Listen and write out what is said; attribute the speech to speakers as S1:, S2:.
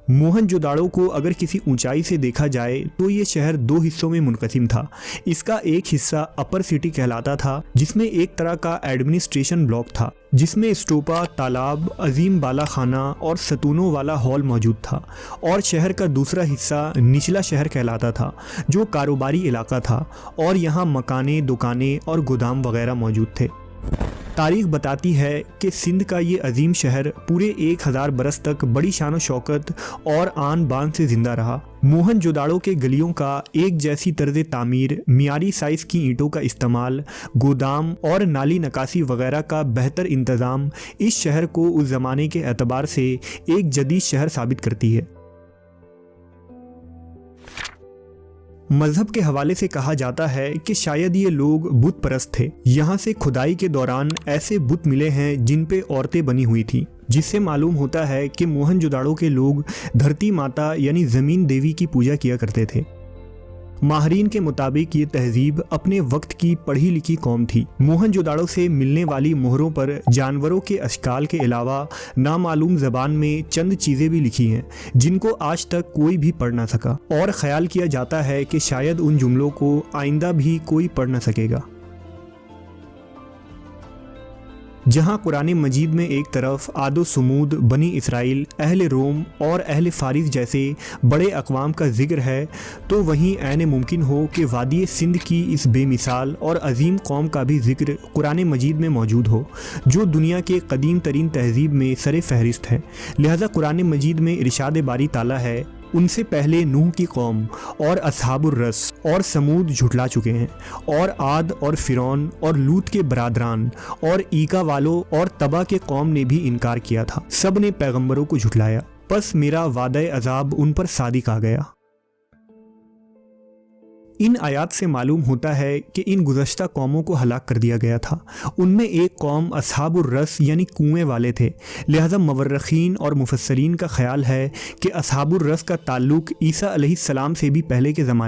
S1: मोहनजोदाड़ो को अगर किसी ऊंचाई से देखा जाए तो ये शहर दो हिस्सों में मुनक़सिम था। इसका एक हिस्सा अपर सिटी कहलाता था, जिसमें एक तरह का एडमिनिस्ट्रेशन ब्लॉक था, जिसमें स्टोपा, तालाब, अजीम बाला खाना और सतूनों वाला हॉल मौजूद था। और शहर का दूसरा हिस्सा निचला शहर कहलाता था, जो कारोबारी इलाका था और यहाँ मकानें, दुकानें और गोदाम वगैरह मौजूद थे। तारीख बताती है कि सिंध का ये अजीम शहर पूरे 1000 बरस तक बड़ी शान शौकत और आन बान से जिंदा रहा। मोहनजोदाड़ो के गलियों का एक जैसी तर्ज तामीर, मियारी साइज़ की ईंटों का इस्तेमाल, गोदाम और नाली नकासी वगैरह का बेहतर इंतज़ाम इस शहर को उस ज़माने के एतबार से एक जदीद शहर साबित करती है। मजहब के हवाले से कहा जाता है कि शायद ये लोग बुत परस्त थे। यहाँ से खुदाई के दौरान ऐसे बुत मिले हैं जिन पे औरतें बनी हुई थी, जिससे मालूम होता है कि मोहनजोदाड़ो के लोग धरती माता यानी ज़मीन देवी की पूजा किया करते थे। माहरीन के मुताबिक ये तहजीब अपने वक्त की पढ़ी लिखी कौम थी। मोहनजोदाड़ो से मिलने वाली मोहरों पर जानवरों के अशकाल के अलावा नामालूम ज़बान में चंद चीज़ें भी लिखी हैं, जिनको आज तक कोई भी पढ़ ना सका, और ख्याल किया जाता है कि शायद उन जुमलों को आइंदा भी कोई पढ़ ना सकेगा। जहाँ कुरान मजीद में एक तरफ आदो सुमूद, बनी इसराइल, अहले रोम और अहले फारिस जैसे बड़े अक़वाम का जिक्र है, तो वहीं ऐन मुमकिन हो कि वादी सिंध की इस बेमिसाल और अजीम कौम का भी जिक्र कुरान मजीद में मौजूद हो, जो दुनिया के कदीम तरीन तहजीब में सर फहरिस्त है। लिहाजा कुरान मजीद में इरशाद बारी ताला है, उनसे पहले नूह की कौम और असहाबुर रस और समूद झुठला चुके हैं, और आद और फिरौन और लूत के बरादरान और ईका वालों और तबा के कौम ने भी इनकार किया था। सब ने पैगंबरों को झुठलाया, बस मेरा वादा अजाब उन पर सादिक आ गया। इन आयात से मालूम होता है कि इन गुज़श्ता कौमों को हलाक कर दिया गया था। उनमें एक कौम असहाबुर रस यानी कुएं वाले थे। लिहाजा मवर्रखीन और मुफस्सरीन का ख्याल है कि असहाबुर रस का ताल्लुक ईसा अलैहिस्सलाम से भी पहले के ज़माने